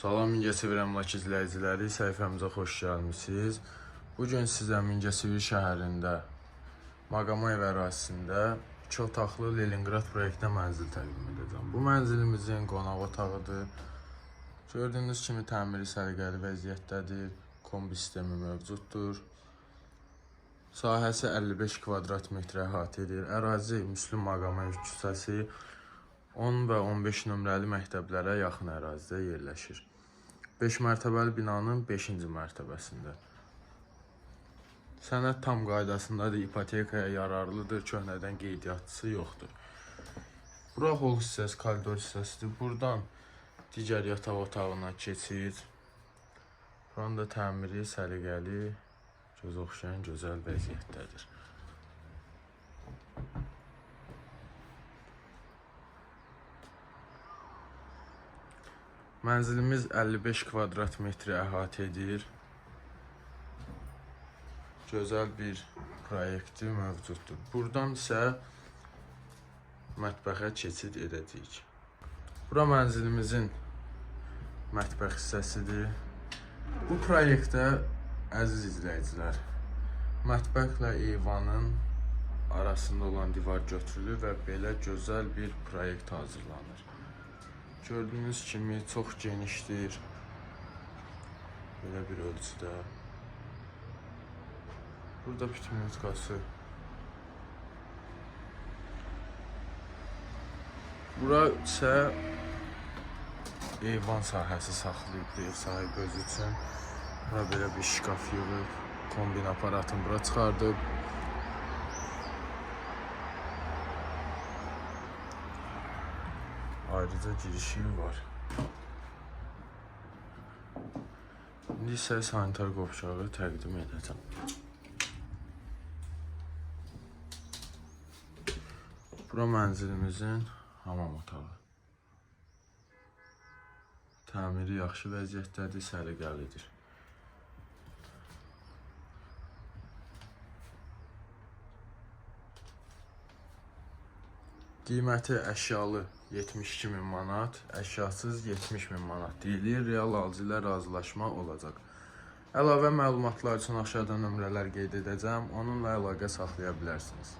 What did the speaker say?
Salam Mingəçevir əmlak izləyiciləri, səhifəmizə xoş gəlmisiniz. Bugün sizə Mingəçevir şəhərində Maqamoyev ərazisində 2 otaqlı Leningrad proyektdə mənzil təqdim edəcəm. Bu mənzilimizin qonaq otağıdır. Gördüyünüz kimi təmiri səliqəli vəziyyətdədir. Kombi sistemi mövcuddur. Sahəsi 55 kvadrat metr əhatə edir. Ərazi Müslüm Maqamoyev küçəsi 10 və 15 nömrəli məktəblərə yaxın ərazidə yerləşir. 5 mərtəbəli binanın 5-ci mərtəbəsində. Sənəd tam qaydasındadır, ipotekaya yararlıdır, köhnədən qeydiyyatçısı yoxdur. Bura hol hissəsi, koridor hissəsidir. Buradan digər yataq otağına keçid. Buranın da təmiri səliqəli, göz oxşayan gözəl vəziyyətdədir. Mənzilimiz 55 kvadrat metri əhatə edir. Gözəl bir proyekti mövcuddur. Buradan isə mətbəxə keçid edəcəyik. Bura mənzilimizin mətbəx hissəsidir. Bu proyektdə, əziz izləyicilər, mətbəxlə eyvanın arasında olan divar götürülür və belə gözəl bir proyekt hazırlanır. Gördüyünüz kimi çox genişdir. Belə bir ölçüdə. Burada pitmintkası. Bura isə eyvan sahəsi saxlayıb ev sahibi özü üçün. Bura belə bir şkaf yığıb, kombin aparatını bura çıxardıb. Ayrıca girişi var. İndi isə sanitar qovşağı təqdim edəcəm. Bura mənzilimizin hamam otağı. Təmiri yaxşı vəziyyətdədir, səliqəlidir. Qiyməti əşyalı 72.000 manat, əşyasız 70.000 manat deyilir. Real alıcı ilə razılaşma olacaq. Əlavə məlumatlar üçün aşağıda nömrələr qeyd edəcəm. Onunla əlaqə saxlaya bilərsiniz.